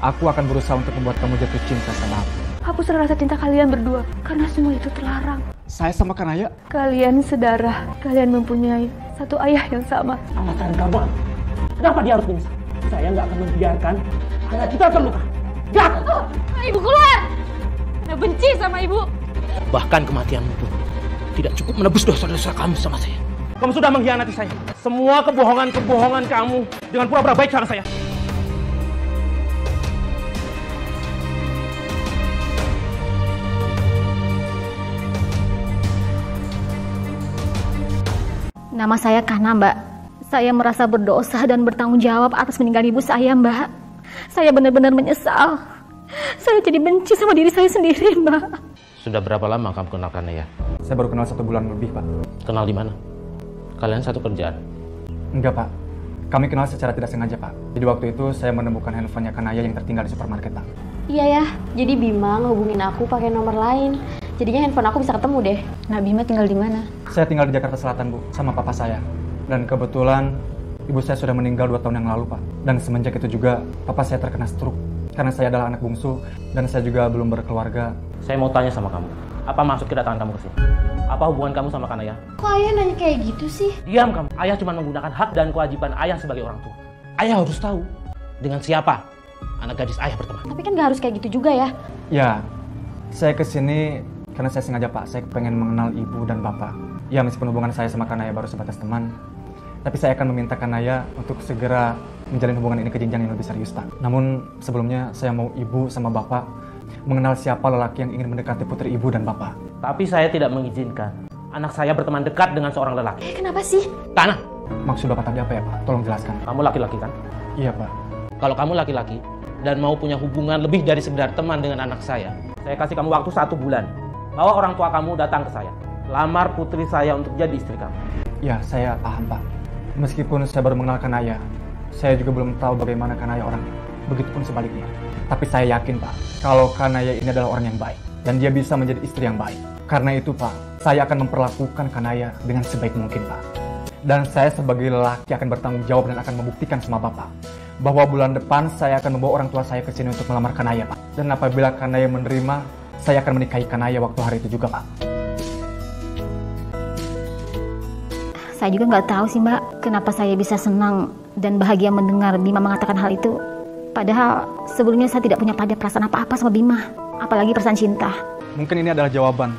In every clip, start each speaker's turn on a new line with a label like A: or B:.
A: Aku akan berusaha untuk membuat kamu jatuh cinta sama aku.
B: Hapuslah rasa cinta kalian berdua, karena semua itu terlarang.
A: Saya sama Kanaya.
B: Kalian sedarah, kalian mempunyai satu ayah yang sama.
C: Alasan kamu, kenapa dia harus pingsan? Saya nggak akan membiarkan anak kita terluka. Gak!
B: Ibu keluar! Saya benci sama ibu.
C: Bahkan kematianmu pun tidak cukup menebus dosa-dosa kamu sama saya. Kamu sudah mengkhianati saya. Semua kebohongan-kebohongan kamu dengan pura-pura baik sama saya.
D: Nama saya Kana, Mbak. Saya merasa berdosa dan bertanggung jawab atas meninggal ibu saya, Mbak. Saya benar-benar menyesal. Saya jadi benci sama diri saya sendiri, Mbak.
C: Sudah berapa lama kamu kenal Kanaya?
A: Saya baru kenal 1 bulan lebih, Pak.
C: Kenal di mana? Kalian satu kerjaan?
A: Enggak, Pak. Kami kenal secara tidak sengaja, Pak. Jadi waktu itu saya menemukan handphonenya Kanaya yang tertinggal di supermarket, Pak.
E: Iya ya, jadi Bima ngehubungin aku pakai nomor lain. Jadinya handphone aku bisa ketemu deh.
D: Nah, Bima tinggal di mana?
A: Saya tinggal di Jakarta Selatan, Bu, sama papa saya. Dan kebetulan ibu saya sudah meninggal 2 tahun yang lalu, Pak. Dan semenjak itu juga papa saya terkena stroke. Karena saya adalah anak bungsu dan saya juga belum berkeluarga.
C: Saya mau tanya sama kamu. Apa maksud kedatangan kamu ke sini? Apa hubungan kamu sama Kanaya?
E: Kok ayah nanya kayak gitu sih?
C: Diam kamu. Ayah cuma menggunakan hak dan kewajiban ayah sebagai orang tua. Ayah harus tahu dengan siapa anak gadis ayah berteman.
E: Tapi kan gak harus kayak gitu juga ya.
A: Ya, saya kesini karena saya sengaja, Pak. Saya pengen mengenal ibu dan bapak. Ya, meskipun hubungan saya sama Kanaya baru sebatas teman, tapi saya akan meminta Kanaya untuk segera menjalin hubungan ini ke jenjang yang lebih serius, Pak. Namun sebelumnya saya mau ibu sama bapak mengenal siapa lelaki yang ingin mendekati putri ibu dan bapak.
C: Tapi saya tidak mengizinkan anak saya berteman dekat dengan seorang lelaki.
E: Kenapa sih?
C: Tanah,
A: Maksud bapak tadi apa ya, Pak? Tolong jelaskan.
C: kamu laki-laki kan?
A: Iya, Pak.
C: Kalau kamu laki-laki dan mau punya hubungan lebih dari sekedar teman dengan anak saya kasih kamu waktu 1 bulan. Bawa orang tua kamu datang ke saya. Lamar putri saya untuk jadi istri kamu.
A: Ya, saya paham, Pak. Meskipun saya baru mengenal Kanaya, saya juga belum tahu bagaimana Kanaya orangnya. Begitupun sebaliknya. Tapi saya yakin, Pak, kalau Kanaya ini adalah orang yang baik. Dan dia bisa menjadi istri yang baik. Karena itu, Pak, saya akan memperlakukan Kanaya dengan sebaik mungkin, Pak. Dan saya sebagai lelaki akan bertanggung jawab dan akan membuktikan sama Bapak bahwa bulan depan saya akan membawa orang tua saya ke sini untuk melamar Kanaya, Pak. Dan apabila Kanaya menerima, saya akan menikahi Kanaya waktu hari itu juga, Pak.
D: Saya juga nggak tahu sih, Mbak, kenapa saya bisa senang dan bahagia mendengar Bima mengatakan hal itu. Padahal sebelumnya saya tidak punya pada perasaan apa-apa sama Bima, apalagi perasaan cinta.
A: Mungkin ini adalah jawaban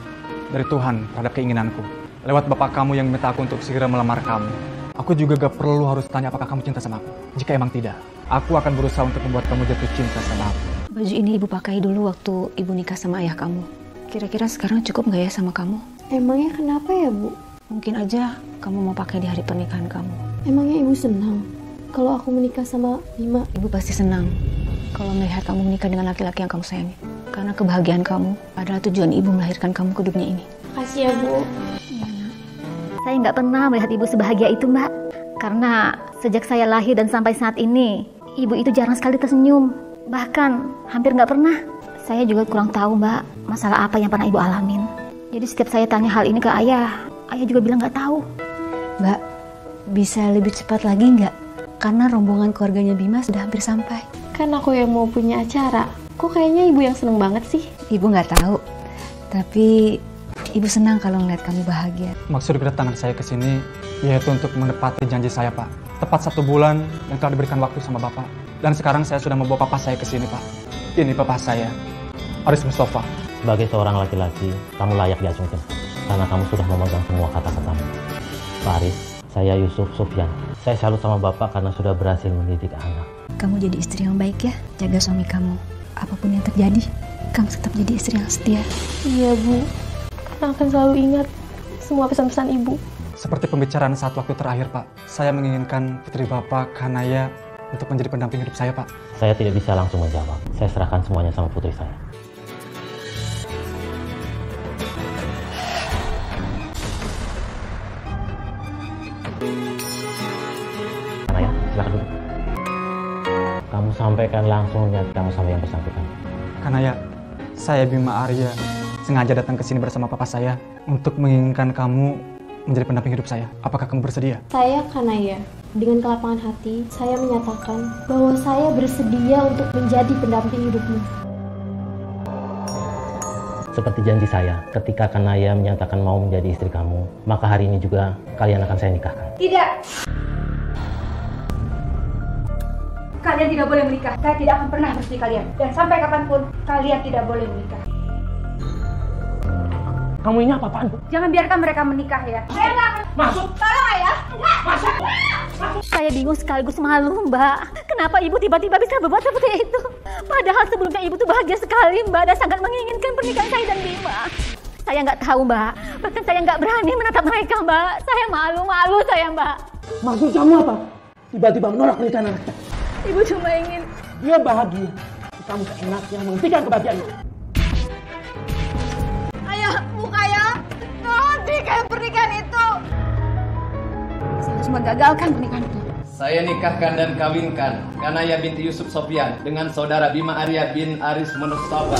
A: dari Tuhan terhadap keinginanku. Lewat bapak kamu yang minta aku untuk segera melamar kamu. Aku juga gak perlu harus tanya apakah kamu cinta sama aku. Jika emang tidak, aku akan berusaha untuk membuat kamu jatuh cinta sama aku.
F: Baju ini ibu pakai dulu waktu ibu nikah sama ayah kamu. Kira-kira sekarang cukup nggak ya sama kamu?
E: Emangnya kenapa ya, Bu?
F: Mungkin aja kamu mau pakai di hari pernikahan kamu.
E: Emangnya ibu senang kalau aku menikah sama Bima?
F: Ibu pasti senang kalau melihat kamu menikah dengan laki-laki yang kamu sayangi. Karena kebahagiaan kamu adalah tujuan ibu melahirkan kamu ke dunia ini.
E: Makasih ya, Bu.
D: Saya nggak pernah melihat ibu sebahagia itu, Mbak. Karena sejak saya lahir dan sampai saat ini, ibu itu jarang sekali tersenyum. Bahkan hampir nggak pernah. Saya juga kurang tahu, Mbak, masalah apa yang pernah ibu alamin. Jadi setiap saya tanya hal ini ke ayah juga bilang nggak tahu.
F: Mbak, bisa lebih cepat lagi nggak? Karena rombongan keluarganya Bima sudah hampir sampai.
E: Kan aku yang mau punya acara. Kok kayaknya ibu yang seneng banget sih?
F: Ibu nggak tahu, tapi ibu senang kalau melihat kamu bahagia.
A: Maksud kedatangan saya ke sini yaitu untuk menepati janji saya, Pak. Tepat 1 bulan yang telah diberikan waktu sama Bapak. Dan sekarang saya sudah membawa papa saya ke sini, Pak. Ini papa saya, Aris Mustafa.
C: Sebagai seorang laki-laki, kamu layak diacungkan. Karena kamu sudah memegang semua kata-katamu. Pak Aris, saya Yusuf Sufyan. Saya salut sama Bapak karena sudah berhasil mendidik anak.
F: Kamu jadi istri yang baik ya, jaga suami kamu. Apapun yang terjadi, kamu tetap jadi istri yang setia.
E: Iya, Bu. Akan selalu ingat semua pesan-pesan ibu.
A: Seperti pembicaraan saat waktu terakhir, Pak. Saya menginginkan putri Bapak, Kanaya, untuk menjadi pendamping hidup saya, Pak.
C: Saya tidak bisa langsung menjawab. Saya serahkan semuanya sama putri saya. Kanaya, silakan duduk. Kamu sampaikan langsung niat kamu sama yang bersangkutan.
A: Kanaya, saya Bima Arya sengaja datang ke sini bersama papa saya untuk menginginkan kamu menjadi pendamping hidup saya. Apakah kamu bersedia?
E: Saya Kanaya. Dengan kelapangan hati, saya menyatakan bahwa saya bersedia untuk menjadi pendamping hidupmu.
C: Seperti janji saya, ketika Kanaya menyatakan mau menjadi istri kamu, maka hari ini juga kalian akan saya nikahkan.
B: Tidak. Kalian tidak boleh menikah. Saya tidak akan pernah merestui kalian. Dan sampai kapanpun, kalian tidak boleh menikah.
C: Kamu ini apa-apaan, Bu?
B: Jangan biarkan mereka menikah ya. Saya nggak akan.
C: Masuk!
B: Tolong ayah.
C: Masuk!
D: Saya bingung sekaligus malu, Mbak. Kenapa Ibu tiba-tiba bisa berbuat seperti itu? Padahal sebelumnya Ibu tuh bahagia sekali, Mbak, dan sangat menginginkan pernikahan saya dan Bima. Saya nggak tahu, Mbak. Bahkan saya nggak berani menatap mereka, Mbak. Saya malu saya, Mbak.
C: Maksud kamu apa? Tiba-tiba menolak pernikahan anak kita.
D: Ibu cuma ingin
C: Dia bahagia. Kamu seenaknya menghentikan kebahagiaannya.
B: Ayah, buka ya. Tolong hentikan pernikahan itu. Saya harus menggagalkan pernikahan itu.
G: Saya nikahkan dan kawinkan Kanaya binti Yusuf Sofyan dengan saudara Bima Arya bin Aris Mustafa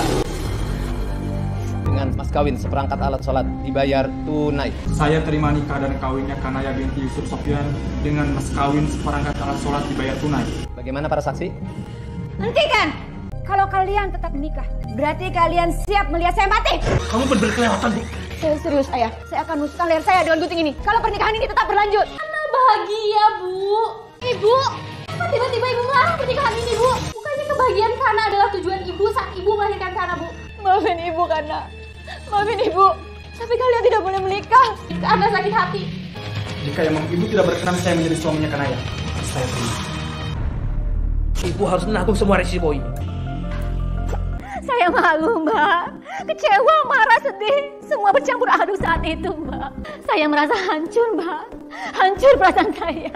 G: dengan mas kawin seperangkat alat sholat dibayar tunai.
A: Saya terima nikah dan kawinnya Kanaya binti Yusuf Sofyan dengan mas kawin seperangkat alat sholat dibayar tunai.
G: Bagaimana para saksi?
B: Hentikan. Kalau kalian tetap menikah, berarti kalian siap melihat saya mati.
C: Kamu benar-benar kelewatan, Bu.
B: Saya serius, ayah. Saya akan musnahkan leher saya dengan gunting ini. Kalau pernikahan ini tetap berlanjut.
E: Anak bahagia, Bu. Ibu, kok tiba-tiba Ibu melarang pernikahan ini, Bu? Bukannya kebahagiaan Kana adalah tujuan Ibu saat Ibu melahirkan Kana, Bu?
B: Maafin Ibu, Kana. Maafin Ibu. Tapi kalian tidak boleh menikah.
E: Kana sakit hati.
A: Jika emang Ibu tidak berkenan saya menjadi suaminya Kanaya, saya terima.
C: Ibu harus menanggung semua risiko ini.
D: Saya malu, Mbak. Kecewa, marah, sedih. Semua bercampur aduk saat itu, Mbak. Saya merasa hancur, Mbak. Hancur perasaan saya.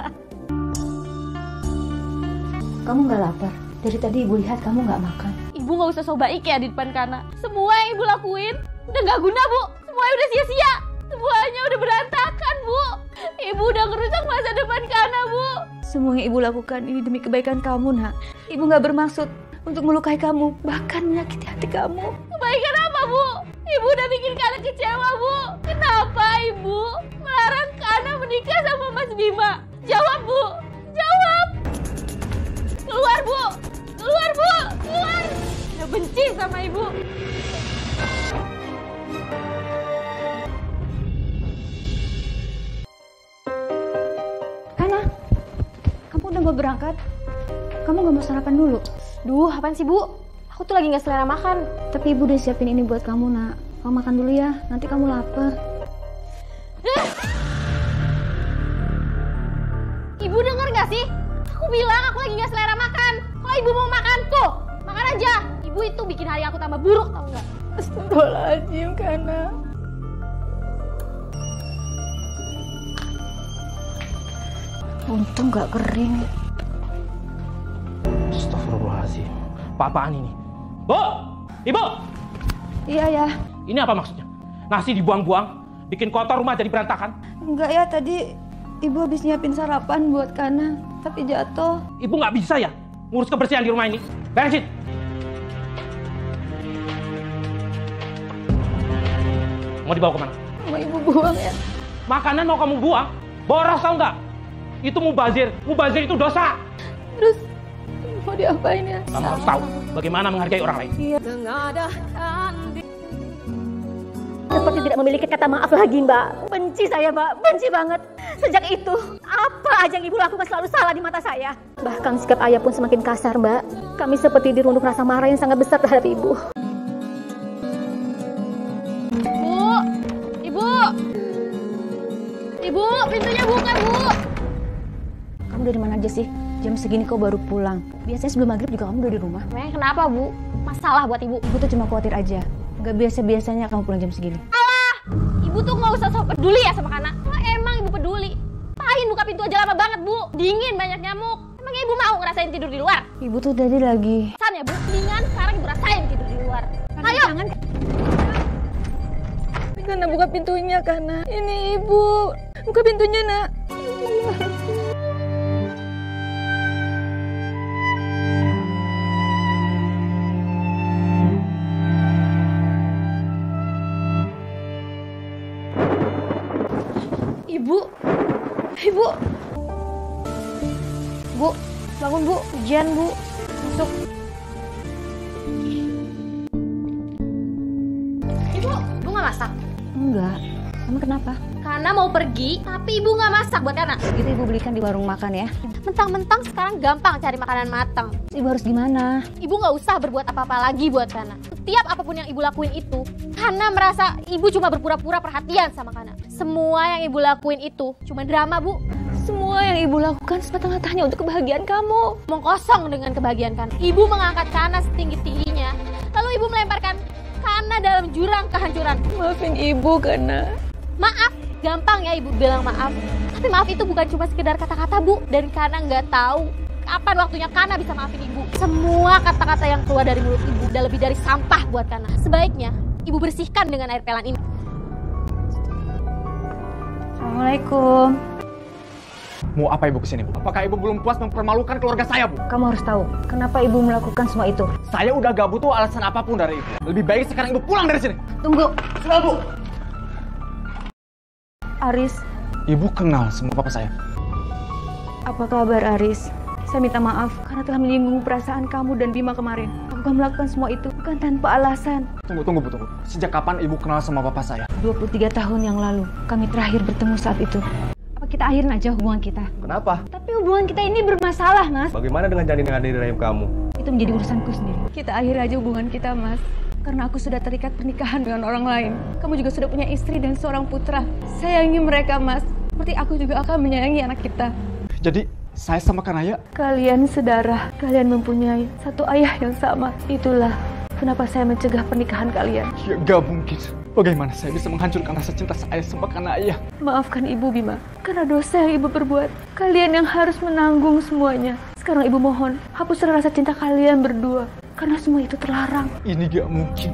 F: Kamu nggak lapar? Dari tadi Ibu lihat kamu nggak makan.
E: Ibu nggak usah so baik ya di depan Kana. Semua yang Ibu lakuin udah nggak guna, Bu. Semuanya udah sia-sia. Semuanya udah berantakan, Bu. Ibu udah ngerusak masa depan Kana, Bu.
F: Semua yang Ibu lakukan ini demi kebaikan kamu, Nak. Ibu nggak bermaksud untuk melukai kamu, bahkan menyakiti hati kamu.
E: Kebaikan apa, Bu? Ibu udah bikin Kana kecewa, Bu. Kenapa Ibu melarang Kana menikah sama Mas Bima? Jawab, Bu. Jawab. Keluar, Bu. Keluar, Bu. Keluar. Saya benci sama Ibu.
F: Kana, kamu udah mau berangkat? Kamu nggak mau sarapan dulu?
E: Duh, apaan sih, Bu? Aku tuh lagi gak selera makan.
F: Tapi Ibu udah siapin ini buat kamu, Nak. Kamu makan dulu ya, nanti kamu lapar.
E: Ibu denger gak sih? Aku bilang aku lagi gak selera makan. Kalau Ibu mau makan, tuh, makan aja. Ibu itu bikin hari aku tambah buruk, tau gak?
B: Astagfirullahaladzim, Kana.
F: Untung nggak kering.
C: Astagfirullahaladzim. Apa-apaan ini? Bu! Ibu!
F: Iya ya.
C: Ini apa maksudnya? Nasi dibuang-buang, bikin kotor rumah jadi berantakan.
F: Enggak ya, tadi Ibu habis nyiapin sarapan buat Kana, tapi jatuh.
C: Ibu nggak bisa ya ngurus kebersihan di rumah ini. Beresin. Mau dibawa kemana?
F: Mau Ibu buang ya?
C: Makanan mau kamu buang? Boros tau nggak? Itu mubazir. Mubazir itu dosa.
F: Terus mau diapain ya?
C: Kamu harus tahu bagaimana menghargai orang lain.
D: Seperti tidak memiliki kata maaf lagi, Mbak. Benci saya, Mbak. Benci banget. Sejak itu, apa aja yang Ibu lakukan selalu salah di mata saya. Bahkan sikap ayah pun semakin kasar, Mbak. Kami seperti dirundung rasa marah yang sangat besar terhadap Ibu.
E: Bu! Ibu! Ibu, pintunya buka, Bu!
F: Kamu dari mana aja sih? Jam segini kau baru pulang. Biasanya sebelum maghrib juga kamu udah di rumah.
E: Memang kenapa, Bu? Masalah buat Ibu.
F: Ibu tuh cuma khawatir aja. Gak biasa-biasanya kamu pulang jam segini.
E: Alah! Ibu tuh gak usah sok peduli ya sama Kana. Kalau emang Ibu peduli, ngapain buka pintu aja lama banget, Bu? Dingin, banyak nyamuk. Emangnya Ibu mau ngerasain tidur di luar?
F: Ibu tuh tadi lagi.
E: San ya, Bu? Mendingan sekarang Ibu rasain tidur di luar. Ayo!
F: Jangan. Kana buka pintunya, Kana. Ini Ibu. Buka pintunya, Nak.
E: Ibu. Ibu. Bu, bangun Bu. Ujian Bu. Masuk. Ibu nggak masak?
F: Enggak. Emang kenapa?
E: Karena mau pergi, tapi ibu nggak masak buat Kana.
F: Gitu ibu belikan di warung makan ya.
E: Mentang-mentang sekarang gampang cari makanan matang.
F: Ibu harus gimana?
E: Ibu nggak usah berbuat apa-apa lagi buat Kana. Setiap apapun yang ibu lakuin itu, Kana merasa ibu cuma berpura-pura perhatian sama Kana. Semua yang ibu lakuin itu cuma drama, Bu.
F: Semua yang ibu lakukan semata-matanya untuk kebahagiaan kamu.
E: Omong kosong dengan kebahagiaan Kana. Ibu mengangkat Kana setinggi-tingginya, lalu ibu melemparkan Kana dalam jurang kehancuran.
F: Maafin ibu, Kana.
E: Maaf, gampang ya ibu bilang maaf. Tapi maaf itu bukan cuma sekedar kata-kata, Bu. Dan Kana nggak tahu kapan waktunya Kana bisa maafin ibu. Semua kata-kata yang keluar dari mulut ibu udah lebih dari sampah buat Kana. Sebaiknya ibu bersihkan dengan air pelan ini.
F: Assalamualaikum.
A: Mau apa ibu kesini, Bu? Apakah ibu belum puas mempermalukan keluarga saya, Bu?
F: Kamu harus tahu, kenapa ibu melakukan semua itu.
A: Saya udah gak butuh alasan apapun dari ibu. Lebih baik sekarang ibu pulang dari sini.
F: Tunggu.
A: Sudah, Bu.
F: Aris,
A: Ibu kenal semua papa saya.
F: apa kabar Aris? Saya minta maaf karena telah menyinggung perasaan kamu dan Bima kemarin. Aku melakukan semua itu bukan tanpa alasan.
A: Tunggu, Bu, tunggu. Sejak kapan ibu kenal sama papa saya?
F: 23 tahun yang lalu, kami terakhir bertemu saat itu. Apa kita akhirin aja hubungan kita?
H: Kenapa?
F: Tapi hubungan kita ini bermasalah, Mas.
H: Bagaimana dengan janin yang ada di rahim kamu?
F: Itu menjadi urusanku sendiri. Kita akhiri aja hubungan kita, Mas. Karena aku sudah terikat pernikahan dengan orang lain. Kamu juga sudah punya istri dan seorang putra. Sayangi mereka, Mas. Seperti aku juga akan menyayangi anak kita.
A: Jadi, saya sama Kanaya?
F: Kalian sedarah. Kalian mempunyai satu ayah yang sama. Itulah kenapa saya mencegah pernikahan kalian.
A: Ya, gak mungkin. Bagaimana saya bisa menghancurkan rasa cinta saya sama Kanaya?
F: Maafkan ibu, Bima. Karena dosa yang ibu perbuat. Kalian yang harus menanggung semuanya. Sekarang ibu mohon, hapuslah rasa cinta kalian berdua. Karena semua itu terlarang.
A: Ini gak mungkin.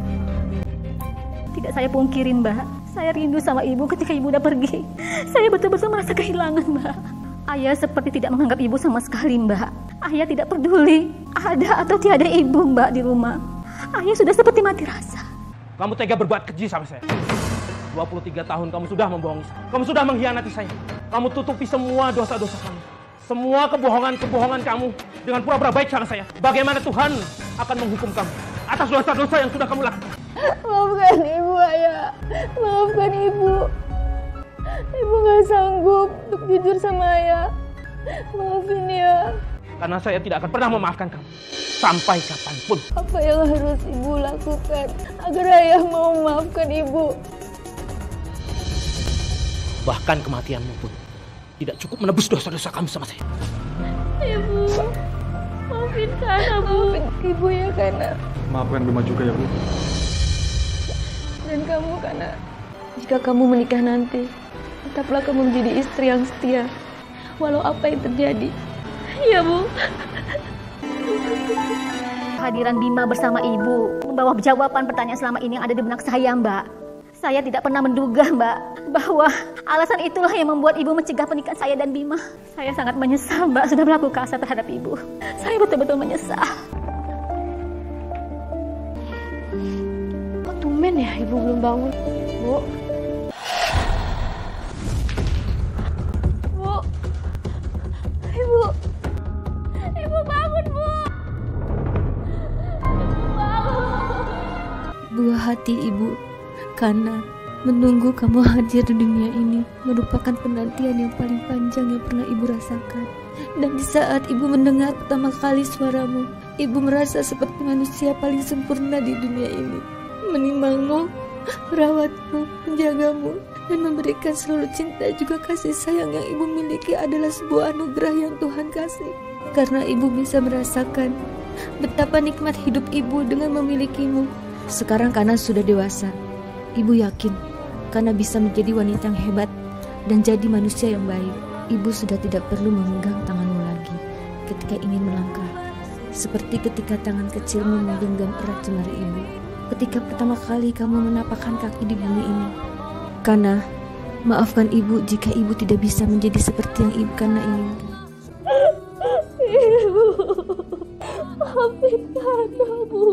D: Tidak saya pungkirin, Mbak. Saya rindu sama ibu ketika ibu udah pergi. Saya betul-betul merasa kehilangan, Mbak. Ayah seperti tidak menganggap ibu sama sekali, Mbak. Ayah tidak peduli ada atau tiada ibu, Mbak, di rumah. Ayah sudah seperti mati rasa.
C: Kamu tega berbuat keji sama saya. 23 tahun kamu sudah membohongi saya. Kamu sudah mengkhianati saya. Kamu tutupi semua dosa-dosa kamu. Semua kebohongan-kebohongan kamu dengan pura-pura baik sama saya. Bagaimana Tuhan akan menghukum kamu atas dosa-dosa yang sudah kamu lakukan?
F: Maafkan ibu, Ayah. Maafkan ibu. Ibu gak sanggup untuk jujur sama Ayah. Maafin ya.
C: Karena saya tidak akan pernah memaafkan kamu. Sampai kapanpun.
F: Apa yang harus ibu lakukan agar Ayah mau memaafkan ibu?
C: Bahkan kematianmu pun tidak cukup menebus dosa-dosa kamu sama saya.
E: Ibu, maafin Kana, Bu.
F: Maafin ibu ya, Kana.
A: Maafkan Bima juga ya, Bu.
F: Dan kamu, Kana. Jika kamu menikah nanti, tetaplah kamu menjadi istri yang setia. Walau apa yang terjadi.
E: Iya, Bu.
D: Kehadiran Bima bersama ibu membawa jawaban pertanyaan selama ini yang ada di benak saya, Mbak. Saya tidak pernah menduga, Mbak, bahwa alasan itulah yang membuat ibu mencegah pernikahan saya dan Bima. Saya sangat menyesal, Mbak, sudah berlaku kasar terhadap ibu. Saya betul-betul menyesal.
F: Kok tumben ya ibu belum bangun? Bu.
E: Bu. Ibu. Ibu bangun, Bu. Ibu bangun.
I: Buah hati ibu, karena menunggu kamu hadir di dunia ini merupakan penantian yang paling panjang yang pernah ibu rasakan. Dan di saat ibu mendengar pertama kali suaramu, ibu merasa seperti manusia paling sempurna di dunia ini. Menimangmu, merawatmu, menjagamu, dan memberikan seluruh cinta juga kasih sayang yang ibu miliki adalah sebuah anugerah yang Tuhan kasih. Karena ibu bisa merasakan betapa nikmat hidup ibu dengan memilikimu. Sekarang Kana sudah dewasa. Ibu yakin Kana bisa menjadi wanita yang hebat dan jadi manusia yang baik. Ibu sudah tidak perlu memegang tanganmu lagi ketika ingin melangkah. Seperti ketika tangan kecilmu menggenggam erat jemari ibu. Ketika pertama kali kamu menapakkan kaki di bumi ini. Kana, maafkan ibu jika ibu tidak bisa menjadi seperti yang ibu Kana inginkan.
E: Ibu, maafin Kana, Bu.